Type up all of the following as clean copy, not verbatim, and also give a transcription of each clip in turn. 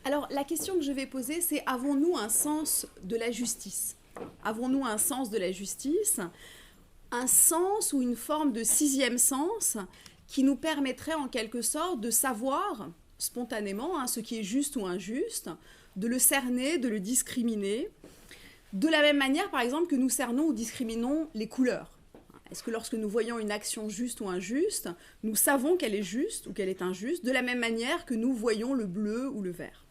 Alors, la question que je vais poser, c'est avons-nous un sens de la justice? Avons-nous un sens de la justice? Un sens ou une forme de sixième sens qui nous permettrait en quelque sorte de savoir spontanément ce qui est juste ou injuste, de le cerner, de le discriminer, de la même manière par exemple que nous cernons ou discriminons les couleurs. Est-ce que lorsque nous voyons une action juste ou injuste, nous savons qu'elle est juste ou qu'elle est injuste, de la même manière que nous voyons le bleu ou le vert?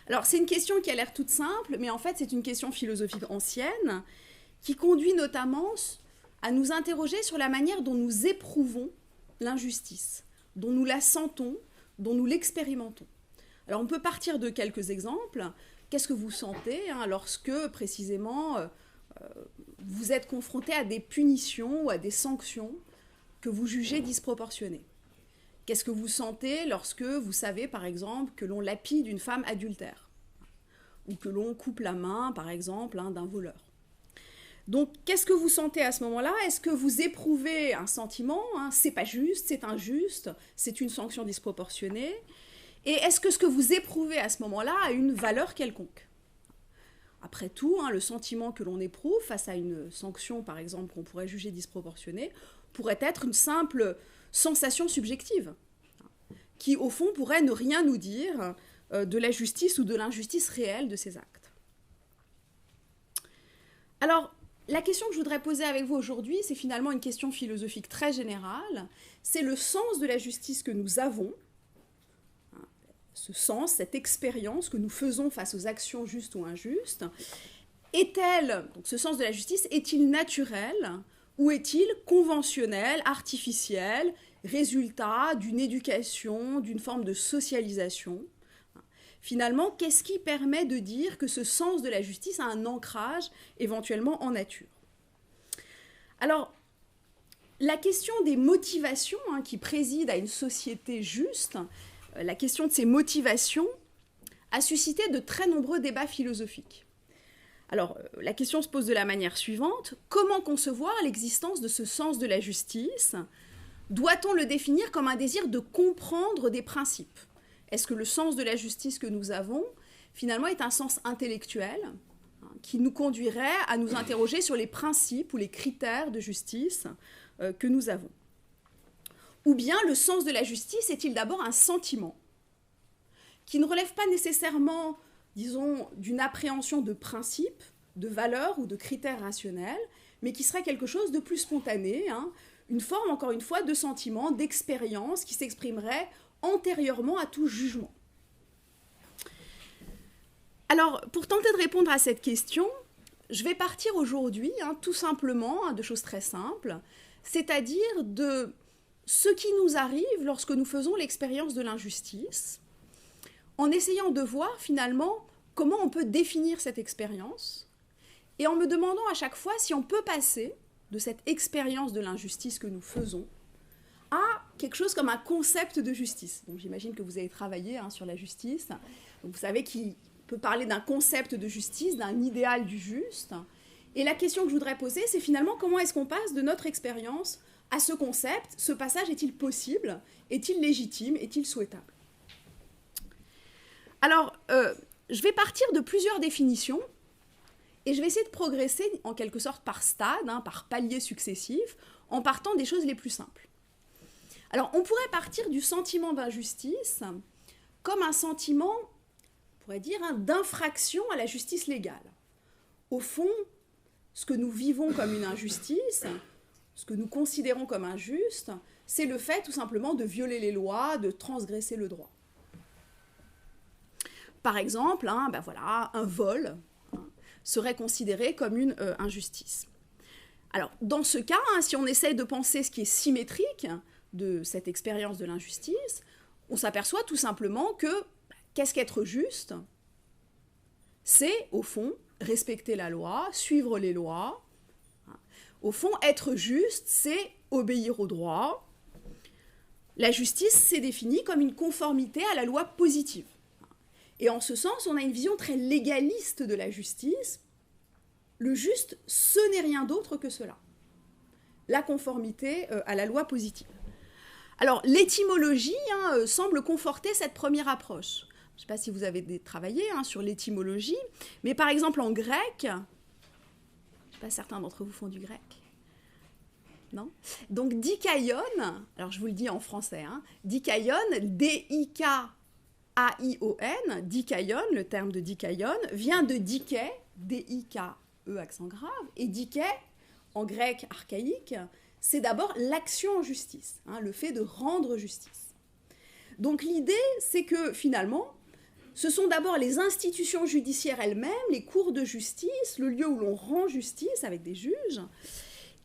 Alors c'est une question qui a l'air toute simple, mais en fait c'est une question philosophique ancienne qui conduit notamment à nous interroger sur la manière dont nous éprouvons l'injustice, dont nous la sentons, dont nous l'expérimentons. Alors on peut partir de quelques exemples. Qu'est-ce que vous sentez lorsque précisément vous êtes confronté à des punitions ou à des sanctions que vous jugez disproportionnées? Qu'est-ce que vous sentez lorsque vous savez, par exemple, que l'on lapide une femme adultère? Ou que l'on coupe la main, par exemple, d'un voleur? Donc, qu'est-ce que vous sentez à ce moment-là? Est-ce que vous éprouvez un sentiment, c'est pas juste, c'est injuste, c'est une sanction disproportionnée? Et est-ce que ce que vous éprouvez à ce moment-là a une valeur quelconque? Après tout, le sentiment que l'on éprouve face à une sanction, par exemple, qu'on pourrait juger disproportionnée, pourrait être une simple sensation subjective, qui, au fond, pourrait ne rien nous dire de la justice ou de l'injustice réelle de ces actes. Alors, la question que je voudrais poser avec vous aujourd'hui, c'est finalement une question philosophique très générale. C'est le sens de la justice que nous avons, ce sens, cette expérience que nous faisons face aux actions justes ou injustes. Donc ce sens de la justice, est-il naturel ou est-il conventionnel, artificiel, résultat d'une éducation, d'une forme de socialisation? Finalement, qu'est-ce qui permet de dire que ce sens de la justice a un ancrage éventuellement en nature? Alors, la question des motivations qui président à une société juste, la question de ces motivations a suscité de très nombreux débats philosophiques. Alors, la question se pose de la manière suivante. Comment concevoir l'existence de ce sens de la justice? Doit-on le définir comme un désir de comprendre des principes? Est-ce que le sens de la justice que nous avons, finalement, est un sens intellectuel qui nous conduirait à nous interroger sur les principes ou les critères de justice que nous avons? Ou bien le sens de la justice est-il d'abord un sentiment qui ne relève pas nécessairement, disons, d'une appréhension de principes, de valeurs ou de critères rationnels, mais qui serait quelque chose de plus spontané, une forme, encore une fois, de sentiment, d'expérience qui s'exprimerait antérieurement à tout jugement. Alors, pour tenter de répondre à cette question, je vais partir aujourd'hui, tout simplement, de choses très simples, c'est-à-dire de ce qui nous arrive lorsque nous faisons l'expérience de l'injustice, en essayant de voir finalement comment on peut définir cette expérience, et en me demandant à chaque fois si on peut passer de cette expérience de l'injustice que nous faisons à quelque chose comme un concept de justice. Donc j'imagine que vous avez travaillé sur la justice, donc vous savez qu'il peut parler d'un concept de justice, d'un idéal du juste, et la question que je voudrais poser, c'est finalement comment est-ce qu'on passe de notre expérience à ce concept? Ce passage est-il possible? Est-il légitime? Est-il souhaitable? Alors, je vais partir de plusieurs définitions et je vais essayer de progresser en quelque sorte par stade, par paliers successifs, en partant des choses les plus simples. Alors, on pourrait partir du sentiment d'injustice comme un sentiment, on pourrait dire, d'infraction à la justice légale. Au fond, ce que nous vivons comme une injustice, ce que nous considérons comme injuste, c'est le fait tout simplement de violer les lois, de transgresser le droit. Par exemple, un vol serait considéré comme une injustice. Alors, dans ce cas, si on essaye de penser ce qui est symétrique de cette expérience de l'injustice, on s'aperçoit tout simplement que qu'est-ce qu'être juste? C'est, au fond, respecter la loi, suivre les lois. Au fond, être juste, c'est obéir au droit. La justice, c'est défini comme une conformité à la loi positive. Et en ce sens, on a une vision très légaliste de la justice. Le juste, ce n'est rien d'autre que cela. La conformité à la loi positive. Alors, l'étymologie semble conforter cette première approche. Je ne sais pas si vous avez travaillé sur l'étymologie, mais par exemple en grec, je ne sais pas, certains d'entre vous font du grec. Non ? Donc dikaion, alors je vous le dis en français, dikaion, D-I-K-A-I-O-N, dikaion, le terme de dikaion, vient de diké, D-I-K-E accent grave, et diké, en grec archaïque, c'est d'abord l'action en justice, le fait de rendre justice. Donc l'idée, c'est que finalement, ce sont d'abord les institutions judiciaires elles-mêmes, les cours de justice, le lieu où l'on rend justice avec des juges,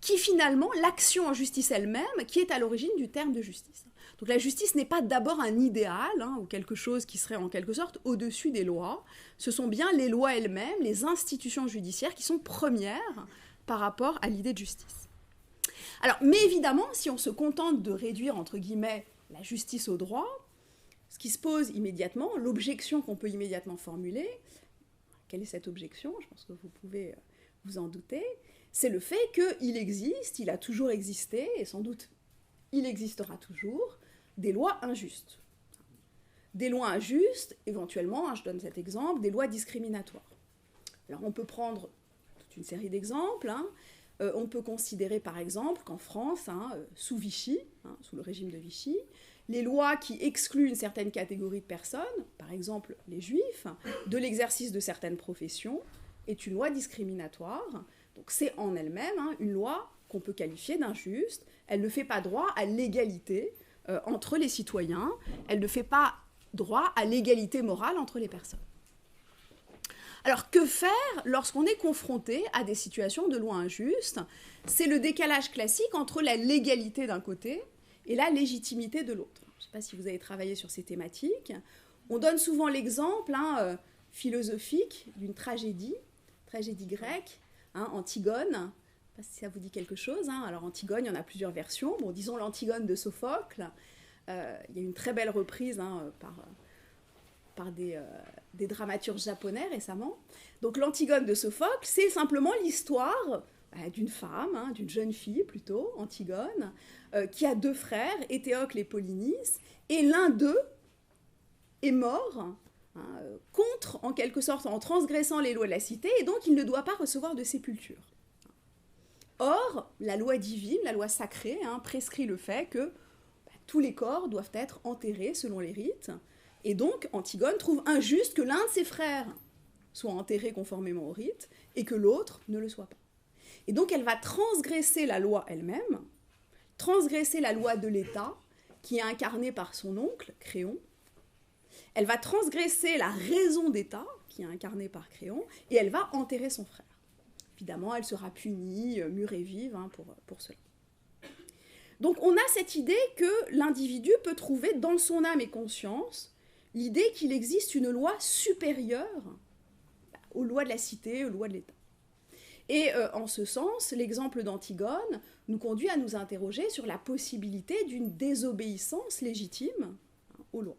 qui finalement, l'action en justice elle-même, qui est à l'origine du terme de justice. Donc la justice n'est pas d'abord un idéal, ou quelque chose qui serait en quelque sorte au-dessus des lois. Ce sont bien les lois elles-mêmes, les institutions judiciaires qui sont premières par rapport à l'idée de justice. Alors, mais évidemment, si on se contente de réduire, entre guillemets, la justice au droit, ce qui se pose immédiatement, l'objection qu'on peut immédiatement formuler, quelle est cette objection ? Je pense que vous pouvez vous en douter. C'est le fait qu'il existe, il a toujours existé, et sans doute il existera toujours, des lois injustes. Des lois injustes, éventuellement, je donne cet exemple, des lois discriminatoires. Alors on peut prendre toute une série d'exemples. On peut considérer par exemple qu'en France, sous Vichy, sous le régime de Vichy, les lois qui excluent une certaine catégorie de personnes, par exemple les juifs, de l'exercice de certaines professions, est une loi discriminatoire. Donc c'est en elle-même une loi qu'on peut qualifier d'injuste. Elle ne fait pas droit à l'égalité entre les citoyens. Elle ne fait pas droit à l'égalité morale entre les personnes. Alors que faire lorsqu'on est confronté à des situations de loi injustes ? C'est le décalage classique entre la légalité d'un côté et la légitimité de l'autre. Je ne sais pas si vous avez travaillé sur ces thématiques. On donne souvent l'exemple philosophique d'une tragédie grecque, Antigone. Je ne sais pas si ça vous dit quelque chose. Alors Antigone, il y en a plusieurs versions. Bon, disons l'Antigone de Sophocle. Il y a une très belle reprise par des dramaturges japonais récemment. Donc l'Antigone de Sophocle, c'est simplement l'histoire d'une femme, d'une jeune fille plutôt, Antigone, qui a deux frères, Éthéocle et Polynice, et l'un d'eux est mort contre, en quelque sorte, en transgressant les lois de la cité, et donc il ne doit pas recevoir de sépulture. Or, la loi divine, la loi sacrée, prescrit le fait que tous les corps doivent être enterrés selon les rites, et donc Antigone trouve injuste que l'un de ses frères soit enterré conformément au rite, et que l'autre ne le soit pas. Et donc elle va transgresser la loi elle-même, transgresser la loi de l'État, qui est incarnée par son oncle, Créon. Elle va transgresser la raison d'État, qui est incarnée par Créon, et elle va enterrer son frère. Évidemment, elle sera punie, mûre et vive, pour cela. Donc on a cette idée que l'individu peut trouver dans son âme et conscience l'idée qu'il existe une loi supérieure aux lois de la cité, aux lois de l'État. Et en ce sens, l'exemple d'Antigone nous conduit à nous interroger sur la possibilité d'une désobéissance légitime aux lois.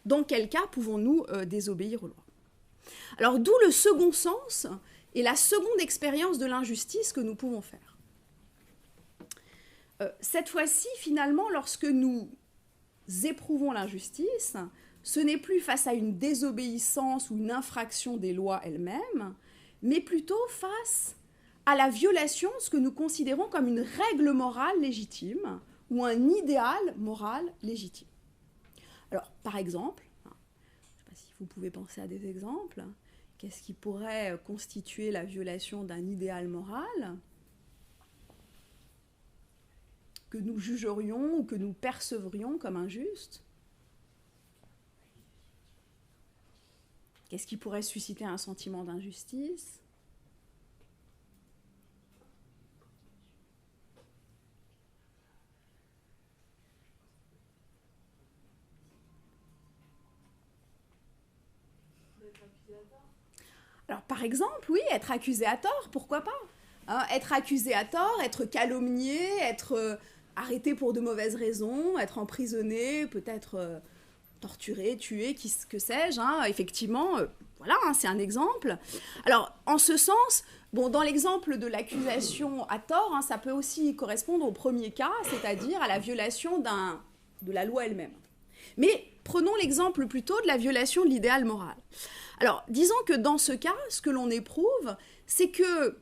Dans quel cas pouvons-nous désobéir aux lois ? Alors d'où le second sens et la seconde expérience de l'injustice que nous pouvons faire. Cette fois-ci, finalement, lorsque nous éprouvons l'injustice, ce n'est plus face à une désobéissance ou une infraction des lois elles-mêmes, mais plutôt face à la violation de ce que nous considérons comme une règle morale légitime ou un idéal moral légitime. Alors, par exemple, je ne sais pas si vous pouvez penser à des exemples, qu'est-ce qui pourrait constituer la violation d'un idéal moral que nous jugerions ou que nous percevrions comme injuste ? Qu'est-ce qui pourrait susciter un sentiment d'injustice ? Alors, par exemple, oui, être accusé à tort, pourquoi pas ? Être accusé à tort, être calomnié, être arrêté pour de mauvaises raisons, être emprisonné, peut-être torturé, tué, que sais-je, effectivement, voilà, c'est un exemple. Alors, en ce sens, dans l'exemple de l'accusation à tort, ça peut aussi correspondre au premier cas, c'est-à-dire à la violation de la loi elle-même. Mais prenons l'exemple plutôt de la violation de l'idéal moral. Alors, disons que dans ce cas, ce que l'on éprouve, c'est que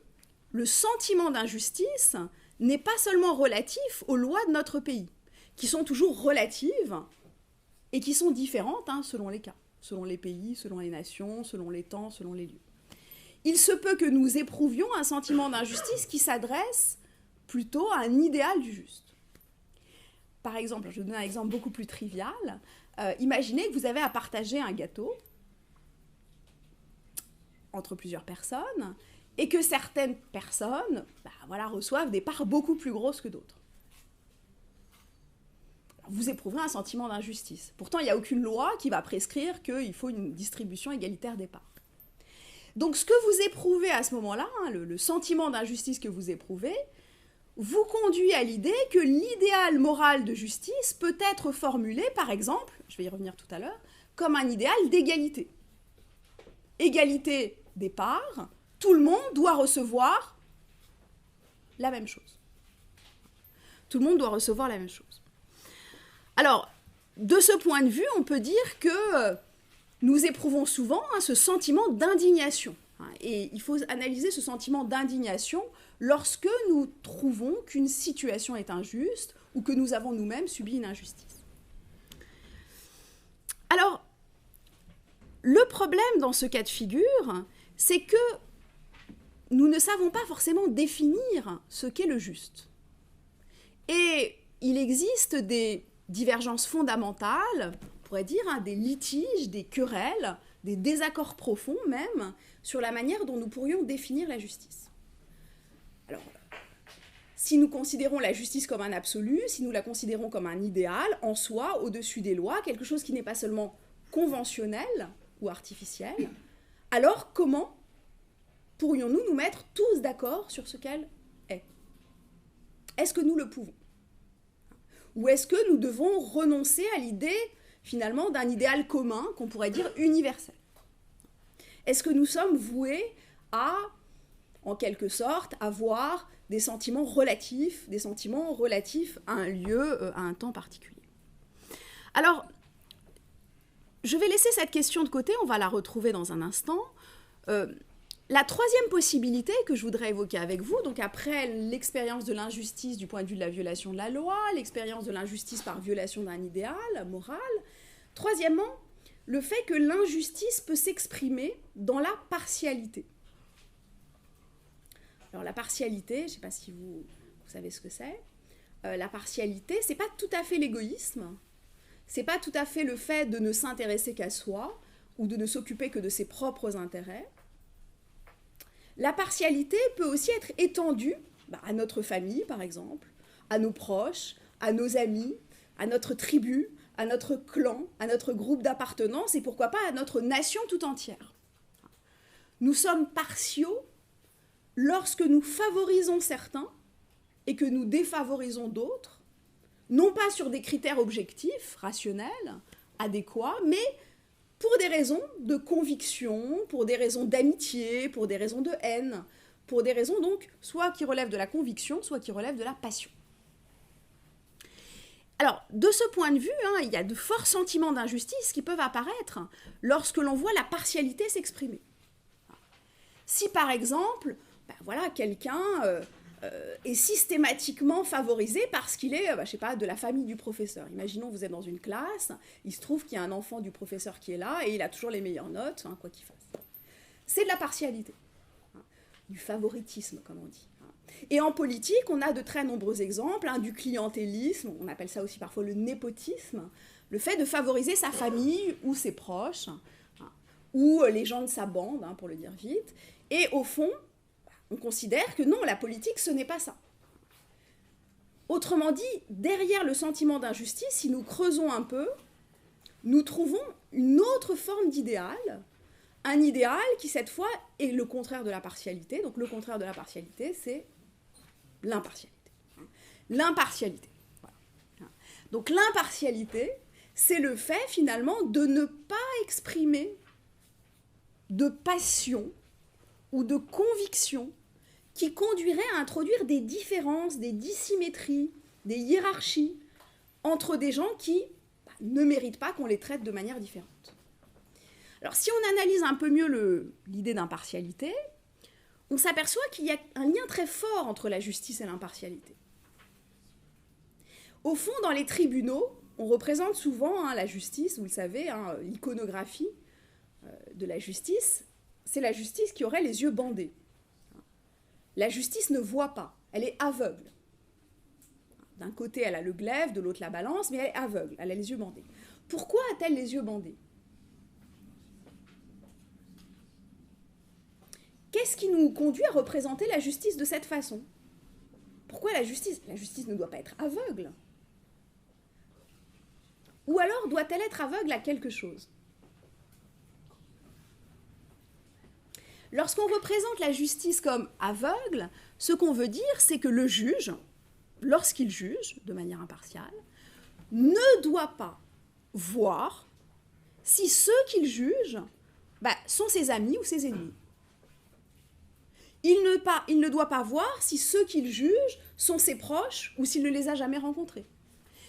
le sentiment d'injustice n'est pas seulement relatif aux lois de notre pays, qui sont toujours relatives et qui sont différentes selon les cas, selon les pays, selon les nations, selon les temps, selon les lieux. Il se peut que nous éprouvions un sentiment d'injustice qui s'adresse plutôt à un idéal du juste. Par exemple, je vais donner un exemple beaucoup plus trivial. Imaginez que vous avez à partager un gâteau entre plusieurs personnes et que certaines personnes reçoivent des parts beaucoup plus grosses que d'autres. Vous éprouverez un sentiment d'injustice. Pourtant, il n'y a aucune loi qui va prescrire qu'il faut une distribution égalitaire des parts. Donc, ce que vous éprouvez à ce moment-là, le sentiment d'injustice que vous éprouvez, vous conduit à l'idée que l'idéal moral de justice peut être formulé, par exemple, je vais y revenir tout à l'heure, comme un idéal d'égalité. Égalité des parts, tout le monde doit recevoir la même chose. Tout le monde doit recevoir la même chose. Alors, de ce point de vue, on peut dire que nous éprouvons souvent ce sentiment d'indignation. Et il faut analyser ce sentiment d'indignation lorsque nous trouvons qu'une situation est injuste ou que nous avons nous-mêmes subi une injustice. Alors, le problème dans ce cas de figure, c'est que nous ne savons pas forcément définir ce qu'est le juste. Et il existe des divergences fondamentales, on pourrait dire, des litiges, des querelles, des désaccords profonds même, sur la manière dont nous pourrions définir la justice. Alors, si nous considérons la justice comme un absolu, si nous la considérons comme un idéal, en soi, au-dessus des lois, quelque chose qui n'est pas seulement conventionnel ou artificiel, alors comment pourrions-nous nous mettre tous d'accord sur ce qu'elle est? Est-ce que nous le pouvons? Ou est-ce que nous devons renoncer à l'idée, finalement, d'un idéal commun, qu'on pourrait dire universel? Est-ce que nous sommes voués à, en quelque sorte, avoir des sentiments relatifs à un lieu, à un temps particulier? Alors, je vais laisser cette question de côté, on va la retrouver dans un instant. La troisième possibilité que je voudrais évoquer avec vous, donc après l'expérience de l'injustice du point de vue de la violation de la loi, l'expérience de l'injustice par violation d'un idéal moral, troisièmement, le fait que l'injustice peut s'exprimer dans la partialité. Alors la partialité, je ne sais pas si vous savez ce que c'est, la partialité, c'est pas tout à fait l'égoïsme, c'est pas tout à fait le fait de ne s'intéresser qu'à soi ou de ne s'occuper que de ses propres intérêts. La partialité peut aussi être étendue à notre famille, par exemple, à nos proches, à nos amis, à notre tribu, à notre clan, à notre groupe d'appartenance et pourquoi pas à notre nation tout entière. Nous sommes partiaux lorsque nous favorisons certains et que nous défavorisons d'autres, non pas sur des critères objectifs, rationnels, adéquats, mais pour des raisons de conviction, pour des raisons d'amitié, pour des raisons de haine, pour des raisons donc soit qui relèvent de la conviction, soit qui relèvent de la passion. Alors, de ce point de vue, il y a de forts sentiments d'injustice qui peuvent apparaître lorsque l'on voit la partialité s'exprimer. Si par exemple, quelqu'un est systématiquement favorisé parce qu'il est, de la famille du professeur. Imaginons vous êtes dans une classe, il se trouve qu'il y a un enfant du professeur qui est là et il a toujours les meilleures notes, quoi qu'il fasse. C'est de la partialité, du favoritisme comme on dit. Et en politique, on a de très nombreux exemples, du clientélisme, on appelle ça aussi parfois le népotisme, le fait de favoriser sa famille ou ses proches, ou les gens de sa bande, pour le dire vite. Et au fond, on considère que non, la politique, ce n'est pas ça. Autrement dit, derrière le sentiment d'injustice, si nous creusons un peu, nous trouvons une autre forme d'idéal, un idéal qui, cette fois, est le contraire de la partialité. Donc le contraire de la partialité, c'est l'impartialité. L'impartialité. Voilà. Donc l'impartialité, c'est le fait, finalement, de ne pas exprimer de passion ou de conviction qui conduirait à introduire des différences, des dissymétries, des hiérarchies entre des gens qui ne méritent pas qu'on les traite de manière différente. Alors si on analyse un peu mieux l'idée d'impartialité, on s'aperçoit qu'il y a un lien très fort entre la justice et l'impartialité. Au fond, dans les tribunaux, on représente souvent la justice, vous le savez, l'iconographie de la justice, c'est la justice qui aurait les yeux bandés. La justice ne voit pas, elle est aveugle. D'un côté, elle a le glaive, de l'autre la balance, mais elle est aveugle, elle a les yeux bandés. Pourquoi a-t-elle les yeux bandés ? Qu'est-ce qui nous conduit à représenter la justice de cette façon ? Pourquoi la justice ? La justice ne doit pas être aveugle. Ou alors doit-elle être aveugle à quelque chose ? Lorsqu'on représente la justice comme aveugle, ce qu'on veut dire, c'est que le juge, lorsqu'il juge de manière impartiale, ne doit pas voir si ceux qu'il juge sont ses amis ou ses ennemis. Il ne doit pas voir si ceux qu'il juge sont ses proches ou s'il ne les a jamais rencontrés.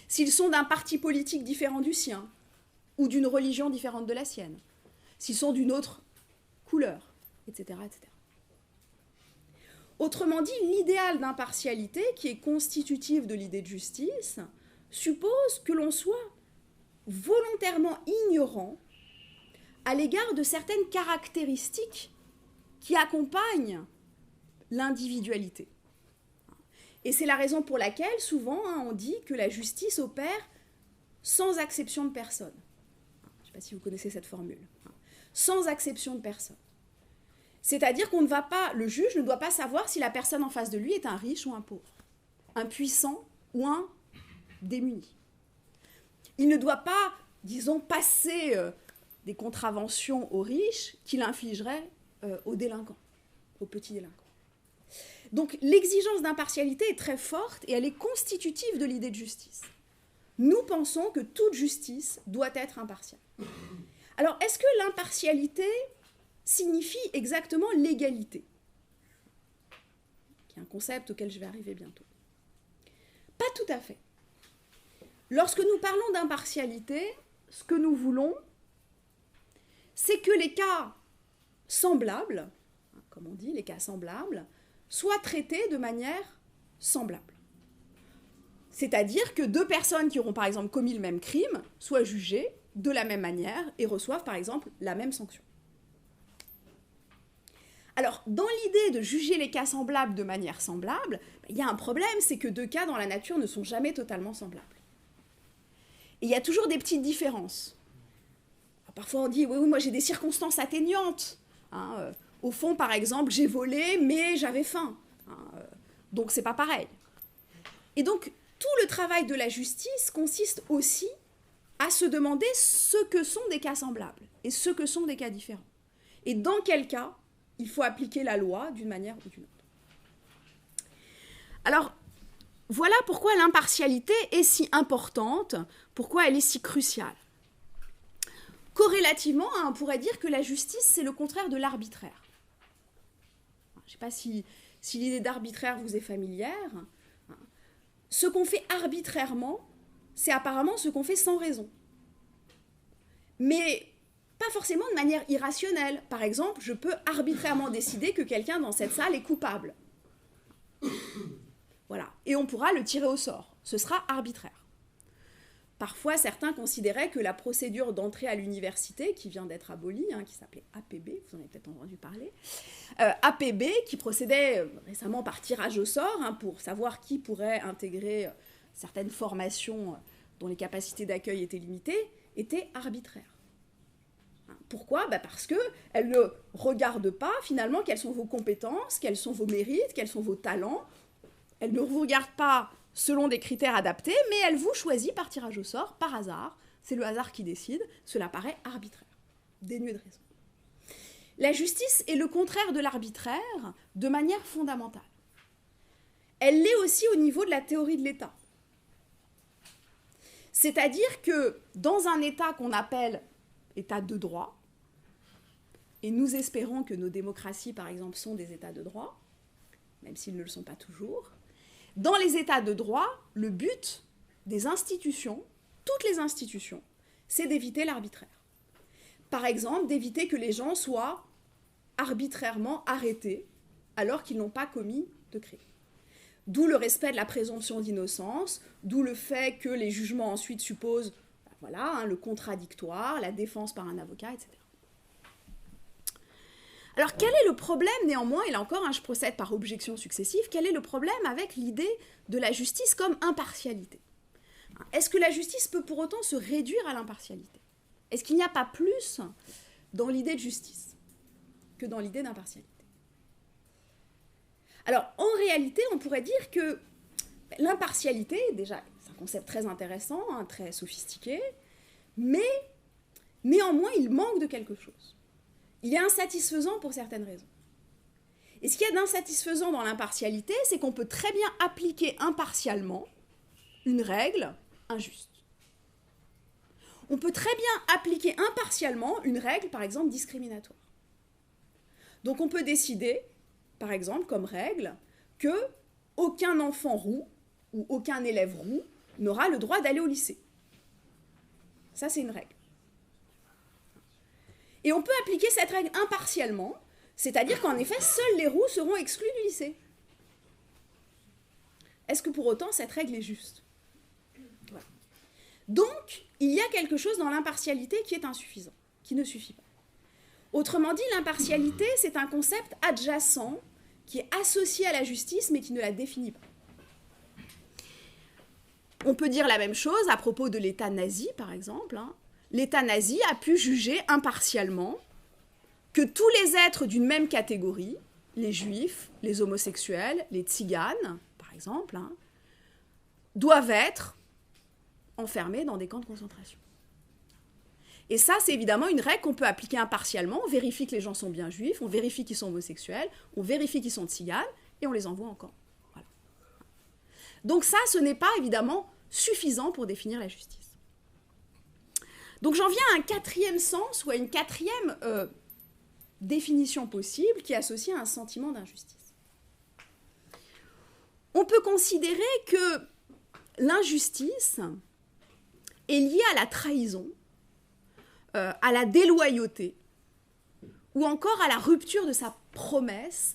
S'ils sont d'un parti politique différent du sien ou d'une religion différente de la sienne. S'ils sont d'une autre couleur, etc., etc. Autrement dit, l'idéal d'impartialité, qui est constitutif de l'idée de justice, suppose que l'on soit volontairement ignorant à l'égard de certaines caractéristiques qui accompagnent l'individualité. Et c'est la raison pour laquelle, souvent, on dit que la justice opère sans acception de personne. Je ne sais pas si vous connaissez cette formule. Sans acception de personne. C'est-à-dire qu'on ne va pas, le juge ne doit pas savoir si la personne en face de lui est un riche ou un pauvre, un puissant ou un démuni. Il ne doit pas, disons, passer des contraventions aux riches qu'il infligerait aux délinquants, aux petits délinquants. Donc l'exigence d'impartialité est très forte et elle est constitutive de l'idée de justice. Nous pensons que toute justice doit être impartiale. Alors, est-ce que l'impartialité signifie exactement l'égalité ? Qui est un concept auquel je vais arriver bientôt. Pas tout à fait. Lorsque nous parlons d'impartialité, ce que nous voulons, c'est que les cas semblables, comme on dit, les cas semblables, soient traités de manière semblable. C'est-à-dire que deux personnes qui auront par exemple commis le même crime soient jugées de la même manière et reçoivent par exemple la même sanction. Alors, dans l'idée de juger les cas semblables de manière semblable, il y a un problème, c'est que deux cas dans la nature ne sont jamais totalement semblables. Et il y a toujours des petites différences. Alors, parfois on dit, oui, moi j'ai des circonstances atténuantes. Au fond, par exemple, j'ai volé, mais j'avais faim. Donc c'est pas pareil. Et donc, tout le travail de la justice consiste aussi à se demander ce que sont des cas semblables et ce que sont des cas différents. Et dans quel cas il faut appliquer la loi d'une manière ou d'une autre. Alors, voilà pourquoi l'impartialité est si importante, pourquoi elle est si cruciale. Corrélativement, on pourrait dire que la justice, c'est le contraire de l'arbitraire. Je ne sais pas si l'idée d'arbitraire vous est familière. Ce qu'on fait arbitrairement, c'est apparemment ce qu'on fait sans raison. Mais pas forcément de manière irrationnelle. Par exemple, je peux arbitrairement décider que quelqu'un dans cette salle est coupable. Voilà. Et on pourra le tirer au sort. Ce sera arbitraire. Parfois, certains considéraient que la procédure d'entrée à l'université, qui vient d'être abolie, qui s'appelait APB, vous en avez peut-être entendu parler, APB, qui procédait récemment par tirage au sort, pour savoir qui pourrait intégrer certaines formations dont les capacités d'accueil étaient limitées, était arbitraire. Pourquoi ? Parce qu'elle ne regarde pas, finalement, quelles sont vos compétences, quels sont vos mérites, quels sont vos talents. Elle ne vous regarde pas selon des critères adaptés, mais elle vous choisit par tirage au sort, par hasard. C'est le hasard qui décide. Cela paraît arbitraire, dénué de raison. La justice est le contraire de l'arbitraire de manière fondamentale. Elle l'est aussi au niveau de la théorie de l'État. C'est-à-dire que dans un État qu'on appelle État de droit, et nous espérons que nos démocraties, par exemple, sont des États de droit, même s'ils ne le sont pas toujours, dans les États de droit, le but des institutions, toutes les institutions, c'est d'éviter l'arbitraire. Par exemple, d'éviter que les gens soient arbitrairement arrêtés alors qu'ils n'ont pas commis de crime. D'où le respect de la présomption d'innocence, d'où le fait que les jugements ensuite supposent le contradictoire, la défense par un avocat, etc. Alors quel est le problème néanmoins, et là encore je procède par objection successive, quel est le problème avec l'idée de la justice comme impartialité? Est-ce que la justice peut pour autant se réduire à l'impartialité? Est-ce qu'il n'y a pas plus dans l'idée de justice que dans l'idée d'impartialité? Alors, en réalité, on pourrait dire que l'impartialité, déjà, c'est un concept très intéressant, très sophistiqué, mais néanmoins, il manque de quelque chose. Il est insatisfaisant pour certaines raisons. Et ce qu'il y a d'insatisfaisant dans l'impartialité, c'est qu'on peut très bien appliquer impartialement une règle injuste. On peut très bien appliquer impartialement une règle, par exemple, discriminatoire. Donc on peut décider, par exemple, comme règle, que aucun enfant roux ou aucun élève roux n'aura le droit d'aller au lycée. Ça, c'est une règle. Et on peut appliquer cette règle impartialement, c'est-à-dire qu'en effet, seuls les roux seront exclus du lycée. Est-ce que pour autant, cette règle est juste? Voilà. Donc, il y a quelque chose dans l'impartialité qui est insuffisant, qui ne suffit pas. Autrement dit, l'impartialité, c'est un concept adjacent qui est associé à la justice, mais qui ne la définit pas. On peut dire la même chose à propos de l'État nazi, par exemple. L'État nazi a pu juger impartialement que tous les êtres d'une même catégorie, les juifs, les homosexuels, les tziganes, par exemple, doivent être enfermés dans des camps de concentration. Et ça, c'est évidemment une règle qu'on peut appliquer impartialement. On vérifie que les gens sont bien juifs, on vérifie qu'ils sont homosexuels, on vérifie qu'ils sont tziganes, et on les envoie en camp. Voilà. Donc ça, ce n'est pas évidemment suffisant pour définir la justice. Donc j'en viens à un quatrième sens, ou à une quatrième définition possible, qui est associée à un sentiment d'injustice. On peut considérer que l'injustice est liée à la trahison, à la déloyauté, ou encore à la rupture de sa promesse,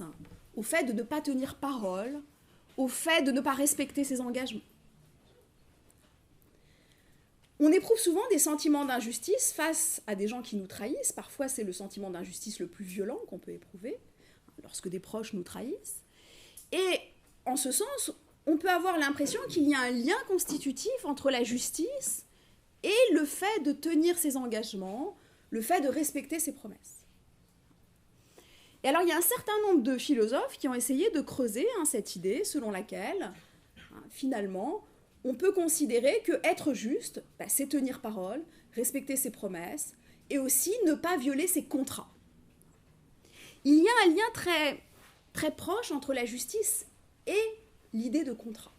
au fait de ne pas tenir parole, au fait de ne pas respecter ses engagements. On éprouve souvent des sentiments d'injustice face à des gens qui nous trahissent. Parfois, c'est le sentiment d'injustice le plus violent qu'on peut éprouver, lorsque des proches nous trahissent. Et en ce sens, on peut avoir l'impression qu'il y a un lien constitutif entre la justice et le fait de tenir ses engagements, le fait de respecter ses promesses. Et alors, il y a un certain nombre de philosophes qui ont essayé de creuser cette idée selon laquelle, finalement, on peut considérer qu'être juste, c'est tenir parole, respecter ses promesses, et aussi ne pas violer ses contrats. Il y a un lien très, très proche entre la justice et l'idée de contrat.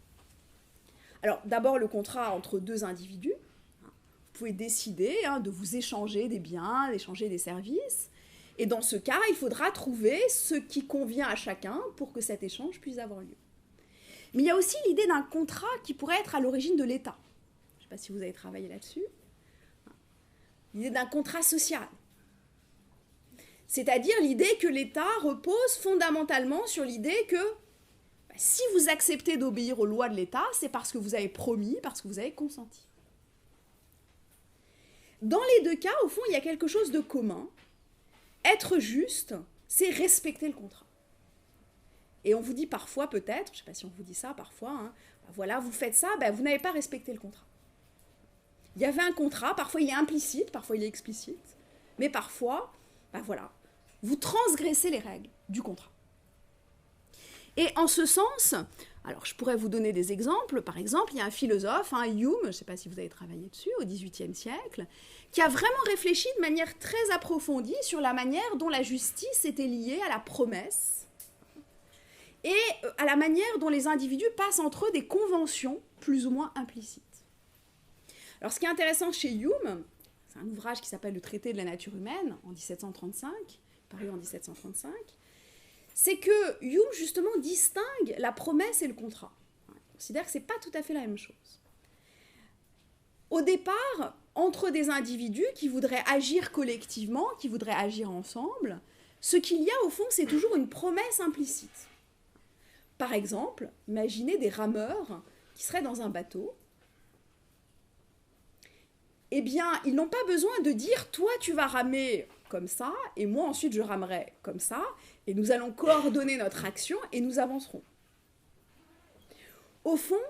Alors, d'abord, le contrat entre deux individus. Vous pouvez décider de vous échanger des biens, d'échanger des services. Et dans ce cas, il faudra trouver ce qui convient à chacun pour que cet échange puisse avoir lieu. Mais il y a aussi l'idée d'un contrat qui pourrait être à l'origine de l'État. Je ne sais pas si vous avez travaillé là-dessus. L'idée d'un contrat social. C'est-à-dire l'idée que l'État repose fondamentalement sur l'idée que si vous acceptez d'obéir aux lois de l'État, c'est parce que vous avez promis, parce que vous avez consenti. Dans les deux cas, au fond, il y a quelque chose de commun. Être juste, c'est respecter le contrat. Et on vous dit parfois, peut-être, je ne sais pas si on vous dit ça parfois, voilà, vous faites ça, vous n'avez pas respecté le contrat. Il y avait un contrat, parfois il est implicite, parfois il est explicite, mais parfois, voilà, vous transgressez les règles du contrat. Et en ce sens, alors je pourrais vous donner des exemples. Par exemple, il y a un philosophe, Hume, je ne sais pas si vous avez travaillé dessus, au XVIIIe siècle, qui a vraiment réfléchi de manière très approfondie sur la manière dont la justice était liée à la promesse et à la manière dont les individus passent entre eux des conventions plus ou moins implicites. Alors ce qui est intéressant chez Hume, c'est un ouvrage qui s'appelle « Le traité de la nature humaine » en 1735, paru en 1735, c'est que Hume, justement, distingue la promesse et le contrat. Il considère que ce n'est pas tout à fait la même chose. Au départ, entre des individus qui voudraient agir collectivement, qui voudraient agir ensemble, ce qu'il y a au fond, c'est toujours une promesse implicite. Par exemple, imaginez des rameurs qui seraient dans un bateau. Eh bien, ils n'ont pas besoin de dire « toi, tu vas ramer comme ça, et moi, ensuite, je ramerai comme ça, et nous allons coordonner notre action, et nous avancerons. » Au fond,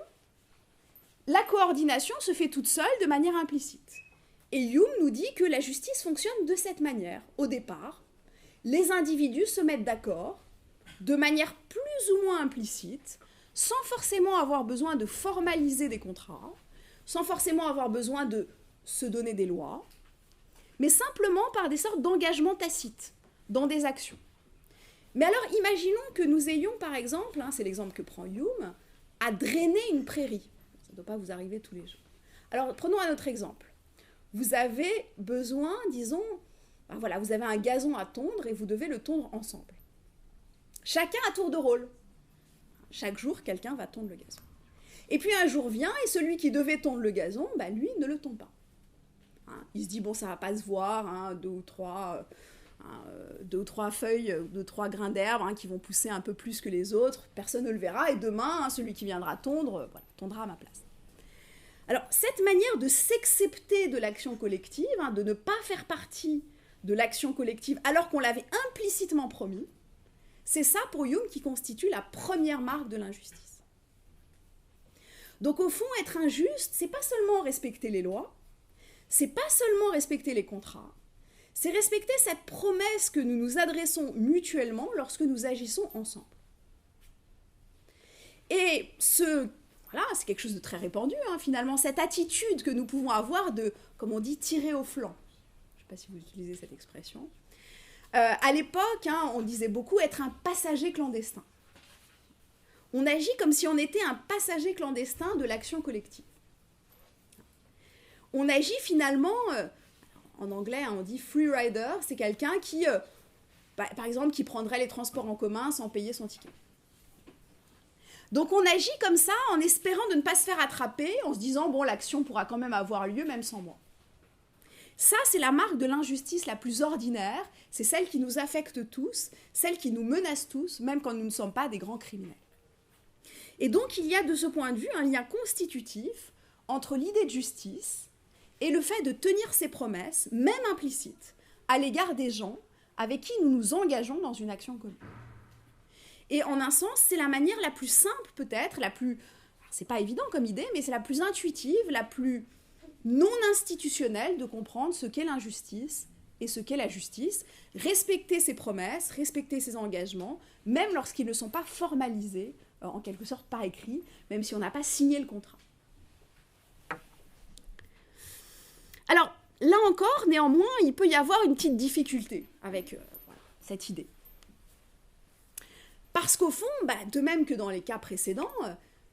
la coordination se fait toute seule de manière implicite. Et Hume nous dit que la justice fonctionne de cette manière. Au départ, les individus se mettent d'accord de manière plus ou moins implicite, sans forcément avoir besoin de formaliser des contrats, sans forcément avoir besoin de se donner des lois, mais simplement par des sortes d'engagements tacites dans des actions. Mais alors imaginons que nous ayons par exemple, c'est l'exemple que prend Hume, à drainer une prairie. Ça ne doit pas vous arriver tous les jours. Alors prenons un autre exemple. Vous avez besoin, disons, voilà, vous avez un gazon à tondre et vous devez le tondre ensemble. Chacun à tour de rôle. Chaque jour, quelqu'un va tondre le gazon. Et puis un jour vient et celui qui devait tondre le gazon, lui, ne le tond pas. Il se dit, bon, ça va pas se voir, deux ou trois feuilles, 2-3 grains d'herbe qui vont pousser un peu plus que les autres, personne ne le verra, et demain, celui qui viendra tondre, tondra à ma place. Alors, cette manière de s'excepter de l'action collective, de ne pas faire partie de l'action collective alors qu'on l'avait implicitement promis, c'est ça pour Hume qui constitue la première marque de l'injustice. Donc au fond, être injuste, c'est pas seulement respecter les lois, c'est pas seulement respecter les contrats, c'est respecter cette promesse que nous nous adressons mutuellement lorsque nous agissons ensemble. Et voilà, c'est quelque chose de très répandu, finalement, cette attitude que nous pouvons avoir de, comme on dit, tirer au flanc. Je ne sais pas si vous utilisez cette expression. À l'époque, on disait beaucoup être un passager clandestin. On agit comme si on était un passager clandestin de l'action collective. On agit finalement, en anglais, on dit free rider, c'est quelqu'un qui, par exemple, qui prendrait les transports en commun sans payer son ticket. Donc on agit comme ça en espérant de ne pas se faire attraper, en se disant, bon, l'action pourra quand même avoir lieu, même sans moi. Ça, c'est la marque de l'injustice la plus ordinaire, c'est celle qui nous affecte tous, celle qui nous menace tous, même quand nous ne sommes pas des grands criminels. Et donc, il y a de ce point de vue un lien constitutif entre l'idée de justice et le fait de tenir ses promesses, même implicites, à l'égard des gens avec qui nous nous engageons dans une action commune. Et en un sens, c'est la manière la plus simple peut-être, c'est pas évident comme idée, mais c'est la plus intuitive, la plus non institutionnelle de comprendre ce qu'est l'injustice et ce qu'est la justice, respecter ses promesses, respecter ses engagements, même lorsqu'ils ne sont pas formalisés, en quelque sorte par écrit, même si on n'a pas signé le contrat. Alors, là encore, néanmoins, il peut y avoir une petite difficulté avec cette idée. Parce qu'au fond, de même que dans les cas précédents,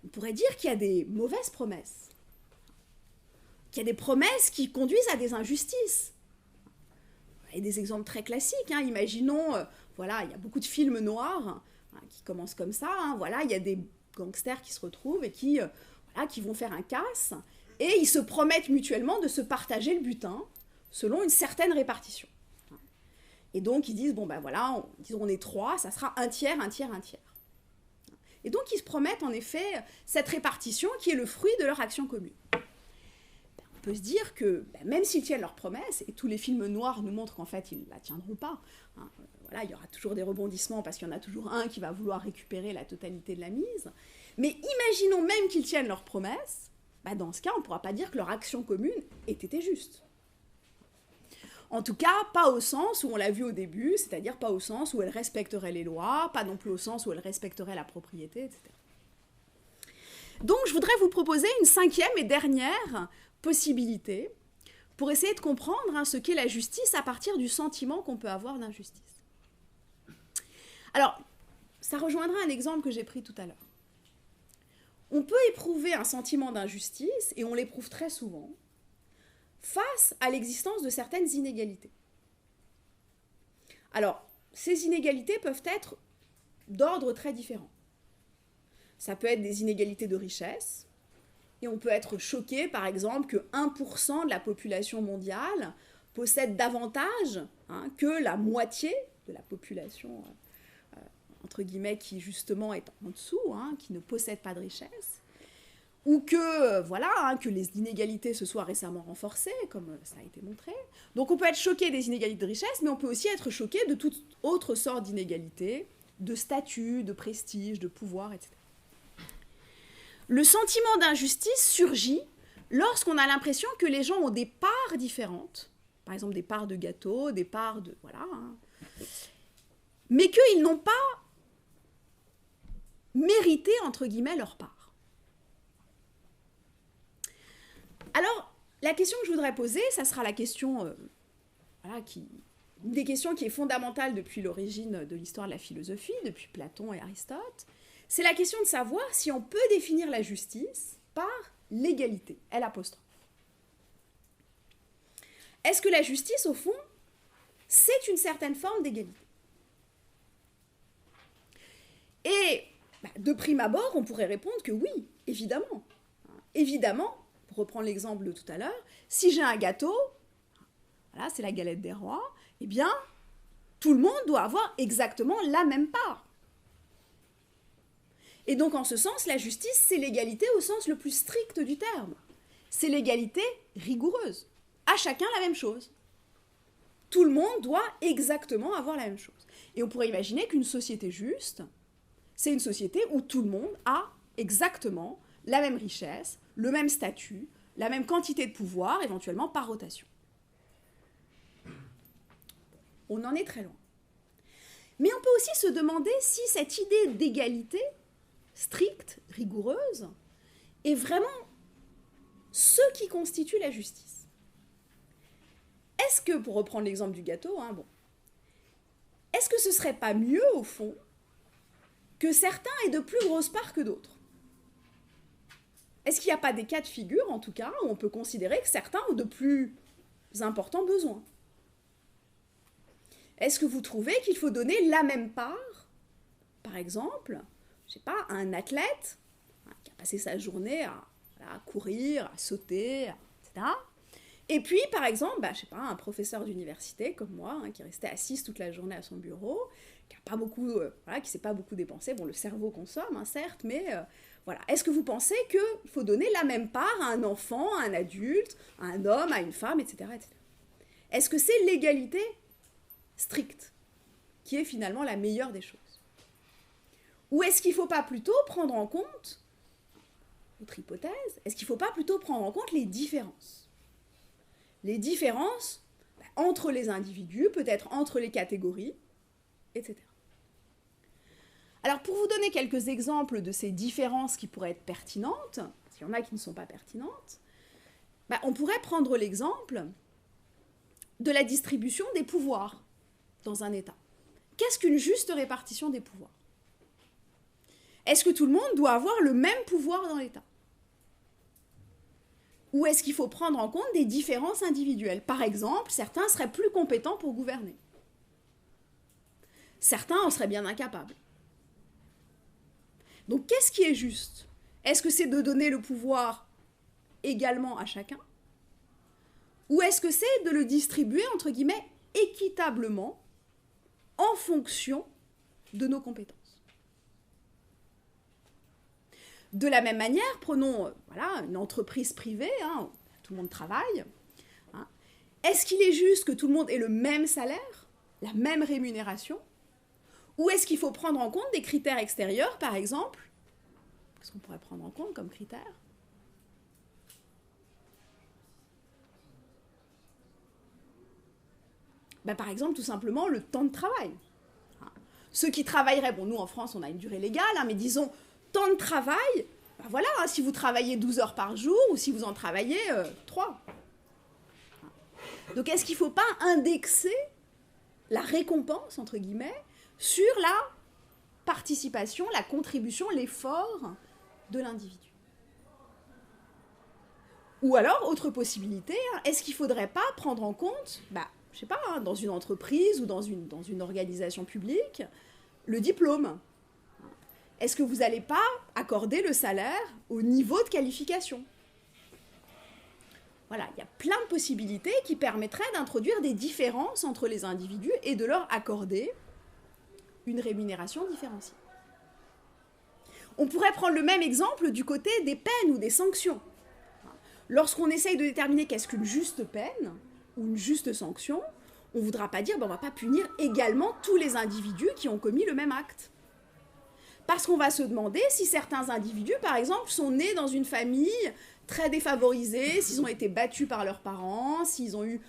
on pourrait dire qu'il y a des mauvaises promesses. Qu'il y a des promesses qui conduisent à des injustices. Et des exemples très classiques. Imaginons, il y a beaucoup de films noirs qui commencent comme ça. Il y a des gangsters qui se retrouvent et qui vont faire un casse. Et ils se promettent mutuellement de se partager le butin selon une certaine répartition. Et donc ils disent, on est 3, ça sera un tiers, un tiers, un tiers. Et donc ils se promettent en effet cette répartition qui est le fruit de leur action commune. On peut se dire que même s'ils tiennent leurs promesses, et tous les films noirs nous montrent qu'en fait ils ne la tiendront pas, il y aura toujours des rebondissements parce qu'il y en a toujours un qui va vouloir récupérer la totalité de la mise, mais imaginons même qu'ils tiennent leurs promesses, dans ce cas on ne pourra pas dire que leur action commune ait été juste. En tout cas, pas au sens où on l'a vu au début, c'est-à-dire pas au sens où elle respecterait les lois, pas non plus au sens où elle respecterait la propriété, etc. Donc, je voudrais vous proposer une 5e et dernière possibilité pour essayer de comprendre ce qu'est la justice à partir du sentiment qu'on peut avoir d'injustice. Alors, ça rejoindra un exemple que j'ai pris tout à l'heure. On peut éprouver un sentiment d'injustice, et on l'éprouve très souvent, face à l'existence de certaines inégalités. Alors, ces inégalités peuvent être d'ordre très différent. Ça peut être des inégalités de richesse, Et on peut être choqué, par exemple, que 1% de la population mondiale possède davantage que la moitié de la population, entre guillemets, qui justement est en dessous, qui ne possède pas de richesse. Ou que, que les inégalités se soient récemment renforcées, comme ça a été montré. Donc on peut être choqué des inégalités de richesse, mais on peut aussi être choqué de toute autre sorte d'inégalités, de statut, de prestige, de pouvoir, etc. Le sentiment d'injustice surgit lorsqu'on a l'impression que les gens ont des parts différentes, par exemple des parts de gâteau, des parts de... mais qu'ils n'ont pas mérité, entre guillemets, leur part. Alors, la question que je voudrais poser, ça sera la question, une des questions qui est fondamentale depuis l'origine de l'histoire de la philosophie, depuis Platon et Aristote, c'est la question de savoir si on peut définir la justice par l'égalité, L'. Est-ce que la justice, au fond, c'est une certaine forme d'égalité? Et de prime abord, on pourrait répondre que oui, évidemment. Évidemment, pour reprendre l'exemple de tout à l'heure, si j'ai un gâteau, voilà, c'est la galette des rois, eh bien, tout le monde doit avoir exactement la même part. Et donc, en ce sens, la justice, c'est l'égalité au sens le plus strict du terme. C'est l'égalité rigoureuse. À chacun la même chose. Tout le monde doit exactement avoir la même chose. Et on pourrait imaginer qu'une société juste, c'est une société où tout le monde a exactement la même richesse, le même statut, la même quantité de pouvoir, éventuellement par rotation. On en est très loin. Mais on peut aussi se demander si cette idée d'égalité stricte, rigoureuse, est vraiment ce qui constitue la justice. Est-ce que, pour reprendre l'exemple du gâteau, est-ce que ce ne serait pas mieux, au fond, que certains aient de plus grosses parts que d'autres? Est-ce qu'il n'y a pas des cas de figure, en tout cas, où on peut considérer que certains ont de plus importants besoins? Est-ce que vous trouvez qu'il faut donner la même part, par exemple, je sais pas, à un athlète qui a passé sa journée à courir, à sauter, etc. Et puis, par exemple, je sais pas, un professeur d'université comme moi, qui restait assise toute la journée à son bureau, qui a pas beaucoup, qui s'est pas beaucoup dépensé. Bon, le cerveau consomme, certes, mais voilà. Est-ce que vous pensez qu'il faut donner la même part à un enfant, à un adulte, à un homme, à une femme, etc., etc. Est-ce que c'est l'égalité stricte qui est finalement la meilleure des choses? Ou est-ce qu'il ne faut pas plutôt prendre en compte, autre hypothèse, est-ce qu'il ne faut pas plutôt prendre en compte les différences? Les différences entre les individus, peut-être entre les catégories, etc. Alors, pour vous donner quelques exemples de ces différences qui pourraient être pertinentes, parce qu'il y en a qui ne sont pas pertinentes, on pourrait prendre l'exemple de la distribution des pouvoirs dans un État. Qu'est-ce qu'une juste répartition des pouvoirs? Est-ce que tout le monde doit avoir le même pouvoir dans l'État? Ou est-ce qu'il faut prendre en compte des différences individuelles? Par exemple, certains seraient plus compétents pour gouverner. Certains en seraient bien incapables. Donc, qu'est-ce qui est juste? Est-ce que c'est de donner le pouvoir également à chacun? Ou est-ce que c'est de le distribuer, entre guillemets, équitablement en fonction de nos compétences? De la même manière, prenons une entreprise privée, tout le monde travaille. Est-ce qu'il est juste que tout le monde ait le même salaire, la même rémunération? Ou est-ce qu'il faut prendre en compte des critères extérieurs, par exemple? Qu'est-ce qu'on pourrait prendre en compte comme critères? Par exemple, tout simplement, le temps de travail. Ceux qui travailleraient, nous en France, on a une durée légale, mais disons, temps de travail, si vous travaillez 12 heures par jour, ou si vous en travaillez 3. Donc, est-ce qu'il ne faut pas indexer la récompense, entre guillemets, sur la participation, la contribution, l'effort de l'individu? Ou alors, autre possibilité, est-ce qu'il ne faudrait pas prendre en compte, je sais pas, dans une entreprise ou dans une organisation publique, le diplôme? Est-ce que vous n'allez pas accorder le salaire au niveau de qualification? Voilà, il y a plein de possibilités qui permettraient d'introduire des différences entre les individus et de leur accorder une rémunération différenciée. On pourrait prendre le même exemple du côté des peines ou des sanctions. Lorsqu'on essaye de déterminer qu'est-ce qu'une juste peine ou une juste sanction, on ne voudra pas dire on ne va pas punir également tous les individus qui ont commis le même acte. Parce qu'on va se demander si certains individus, par exemple, sont nés dans une famille très défavorisée, s'ils ont été battus par leurs parents, s'ils ont eu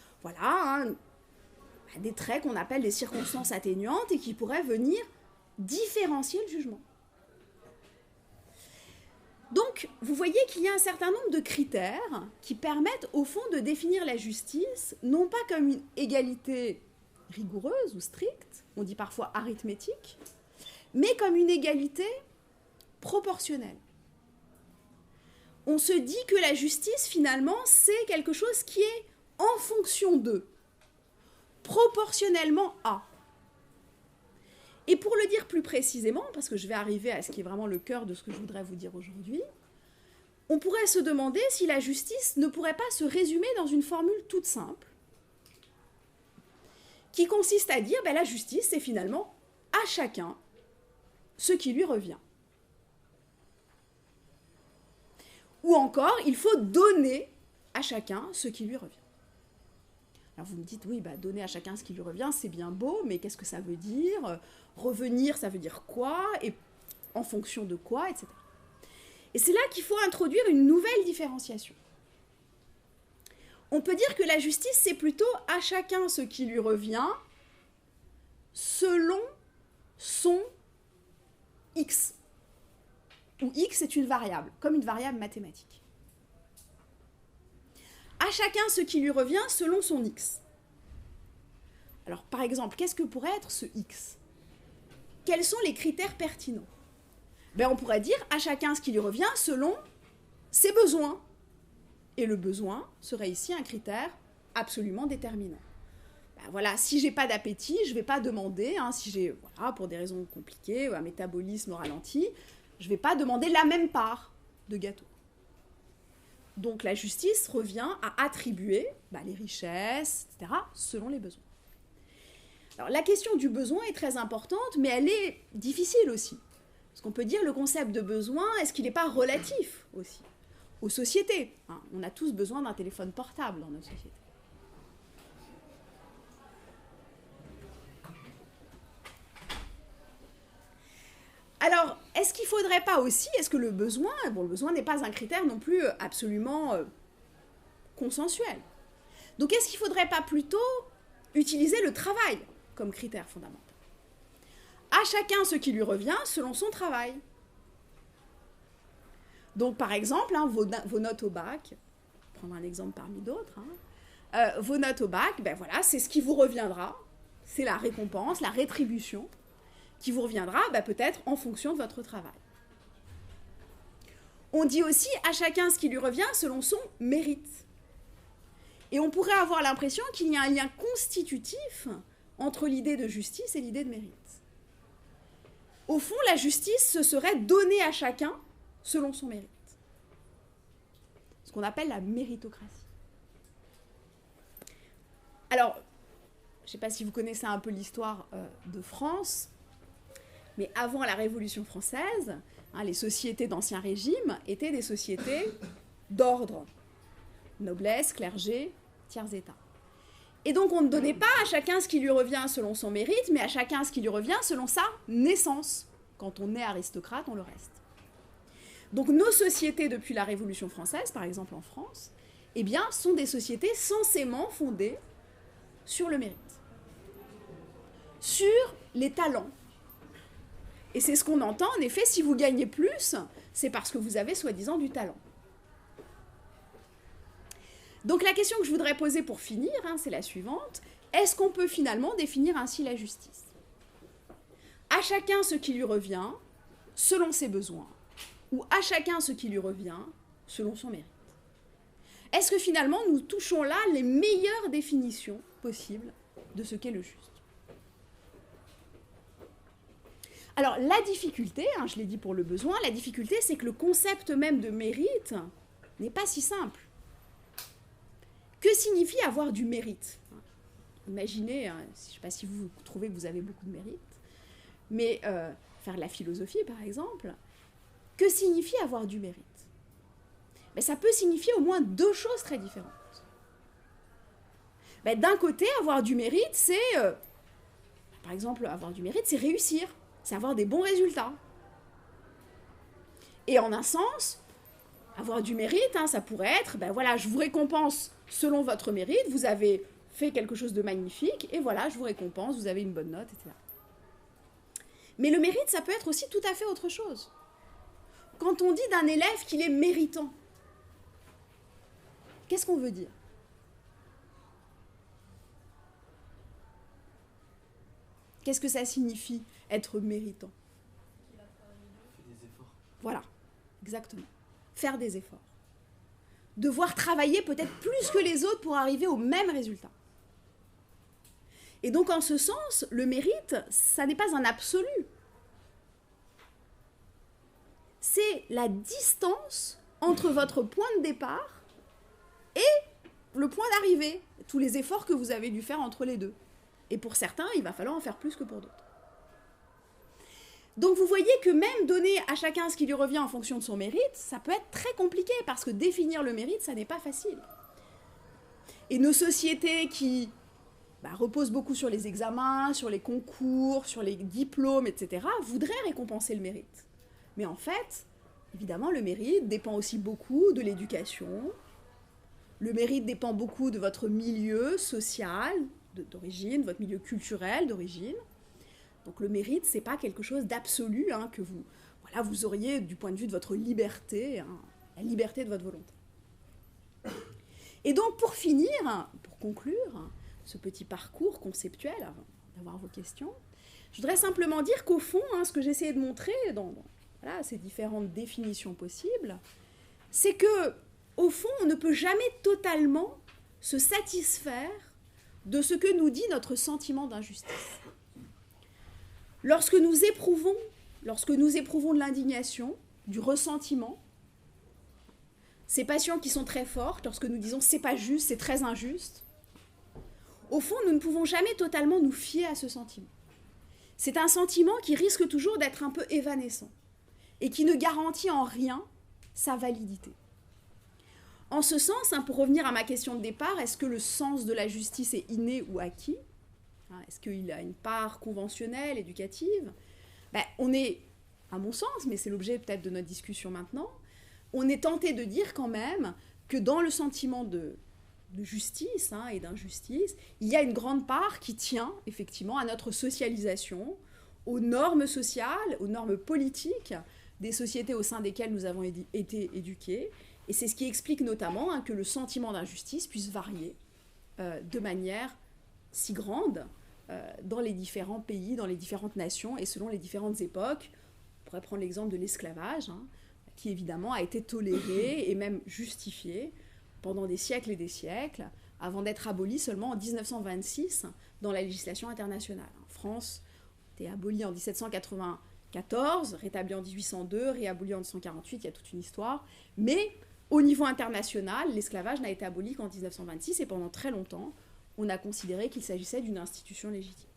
des traits qu'on appelle des circonstances atténuantes et qui pourraient venir différencier le jugement. Donc, vous voyez qu'il y a un certain nombre de critères qui permettent, au fond, de définir la justice, non pas comme une égalité rigoureuse ou stricte, on dit parfois arithmétique, mais comme une égalité proportionnelle. On se dit que la justice, finalement, c'est quelque chose qui est en fonction de, proportionnellement à. Et pour le dire plus précisément, parce que je vais arriver à ce qui est vraiment le cœur de ce que je voudrais vous dire aujourd'hui, on pourrait se demander si la justice ne pourrait pas se résumer dans une formule toute simple, qui consiste à dire la justice, c'est finalement à chacun ce qui lui revient. Ou encore, il faut donner à chacun ce qui lui revient. Alors vous me dites, oui, donner à chacun ce qui lui revient, c'est bien beau, mais qu'est-ce que ça veut dire ? Revenir, ça veut dire quoi ? Et en fonction de quoi, etc. Et c'est là qu'il faut introduire une nouvelle différenciation. On peut dire que la justice, c'est plutôt à chacun ce qui lui revient selon son X. Où X est une variable, comme une variable mathématique. À chacun ce qui lui revient selon son X. Alors, par exemple, qu'est-ce que pourrait être ce X ? Quels sont les critères pertinents ? On pourrait dire à chacun ce qui lui revient selon ses besoins. Et le besoin serait ici un critère absolument déterminant. Si j'ai pas d'appétit, je vais pas demander, si j'ai, pour des raisons compliquées, un métabolisme ralenti, je vais pas demander la même part de gâteau. Donc la justice revient à attribuer les richesses, etc., selon les besoins. Alors la question du besoin est très importante, mais elle est difficile aussi. Parce qu'on peut dire le concept de besoin, est-ce qu'il n'est pas relatif aussi aux sociétés ? On a tous besoin d'un téléphone portable dans nos sociétés. Alors, est-ce qu'il ne faudrait pas aussi, est-ce que le besoin n'est pas un critère non plus absolument consensuel. Donc est-ce qu'il ne faudrait pas plutôt utiliser le travail comme critère fondamental ? À chacun ce qui lui revient selon son travail. Donc par exemple, vos notes au bac, prendre un exemple parmi d'autres, vos notes au bac, c'est ce qui vous reviendra, c'est la récompense, la rétribution, qui vous reviendra peut-être en fonction de votre travail. On dit aussi à chacun ce qui lui revient selon son mérite. Et on pourrait avoir l'impression qu'il y a un lien constitutif entre l'idée de justice et l'idée de mérite. Au fond, la justice, ce serait donner à chacun selon son mérite. Ce qu'on appelle la méritocratie. Alors, je ne sais pas si vous connaissez un peu l'histoire de France, mais avant la Révolution française, les sociétés d'Ancien Régime étaient des sociétés d'ordre. Noblesse, clergé, tiers-état. Et donc on ne donnait pas à chacun ce qui lui revient selon son mérite, mais à chacun ce qui lui revient selon sa naissance. Quand on est aristocrate, on le reste. Donc nos sociétés depuis la Révolution française, par exemple en France, sont des sociétés censément fondées sur le mérite, sur les talents. Et c'est ce qu'on entend, en effet, si vous gagnez plus, c'est parce que vous avez soi-disant du talent. Donc la question que je voudrais poser pour finir, c'est la suivante. Est-ce qu'on peut finalement définir ainsi la justice ? À chacun ce qui lui revient, selon ses besoins, ou à chacun ce qui lui revient, selon son mérite. Est-ce que finalement nous touchons là les meilleures définitions possibles de ce qu'est le juste ? Alors la difficulté, je l'ai dit pour le besoin, la difficulté c'est que le concept même de mérite n'est pas si simple. Que signifie avoir du mérite? Imaginez, hein, je ne sais pas si vous trouvez que vous avez beaucoup de mérite, mais faire de la philosophie, par exemple, que signifie avoir du mérite? Mais ça peut signifier au moins deux choses très différentes. Ben, d'un côté, avoir du mérite, c'est, par exemple, avoir du mérite, c'est réussir, c'est avoir des bons résultats. Et en un sens, avoir du mérite, hein, ça pourrait être, ben voilà, je vous récompense selon votre mérite, vous avez fait quelque chose de magnifique, et voilà, je vous récompense, vous avez une bonne note, etc. Mais le mérite, ça peut être aussi tout à fait autre chose. Quand on dit d'un élève qu'il est méritant, qu'est-ce qu'on veut dire? Qu'est-ce que ça signifie, être méritant? Fait des efforts. Voilà, exactement. Faire des efforts. Devoir travailler peut-être plus que les autres pour arriver au même résultat. Et donc, en ce sens, le mérite, ça n'est pas un absolu. C'est la distance entre votre point de départ et le point d'arrivée. Tous les efforts que vous avez dû faire entre les deux. Et pour certains, il va falloir en faire plus que pour d'autres. Donc vous voyez que même donner à chacun ce qui lui revient en fonction de son mérite, ça peut être très compliqué, parce que définir le mérite, ça n'est pas facile. Et nos sociétés qui reposent beaucoup sur les examens, sur les concours, sur les diplômes, etc., voudraient récompenser le mérite. Mais en fait, évidemment, le mérite dépend aussi beaucoup de l'éducation. Le mérite dépend beaucoup de votre milieu social d'origine, votre milieu culturel d'origine. Donc le mérite, c'est pas quelque chose d'absolu, hein, que vous auriez du point de vue de votre liberté, hein, la liberté de votre volonté. Et donc pour finir, pour conclure ce petit parcours conceptuel, avant d'avoir vos questions, je voudrais simplement dire qu'au fond, hein, ce que j'essayais de montrer dans ces différentes définitions possibles, c'est que au fond, on ne peut jamais totalement se satisfaire de ce que nous dit notre sentiment d'injustice. Lorsque nous éprouvons de l'indignation, du ressentiment, ces passions qui sont très fortes, lorsque nous disons c'est pas juste, c'est très injuste, au fond, nous ne pouvons jamais totalement nous fier à ce sentiment. C'est un sentiment qui risque toujours d'être un peu évanescent et qui ne garantit en rien sa validité. En ce sens, pour revenir à ma question de départ, est-ce que le sens de la justice est inné ou acquis? Est-ce qu'il a une part conventionnelle, éducative? On est, à mon sens, mais c'est l'objet peut-être de notre discussion maintenant, on est tenté de dire quand même que dans le sentiment de justice et d'injustice, il y a une grande part qui tient effectivement à notre socialisation, aux normes sociales, aux normes politiques des sociétés au sein desquelles nous avons été éduqués. Et c'est ce qui explique notamment que le sentiment d'injustice puisse varier de manière si grande dans les différents pays, dans les différentes nations et selon les différentes époques. On pourrait prendre l'exemple de l'esclavage, qui évidemment a été toléré et même justifié pendant des siècles et des siècles, avant d'être aboli seulement en 1926 dans la législation internationale. En France, c'était aboli en 1794, rétabli en 1802, réaboli en 1948, il y a toute une histoire, mais au niveau international, l'esclavage n'a été aboli qu'en 1926 et pendant très longtemps, on a considéré qu'il s'agissait d'une institution légitime.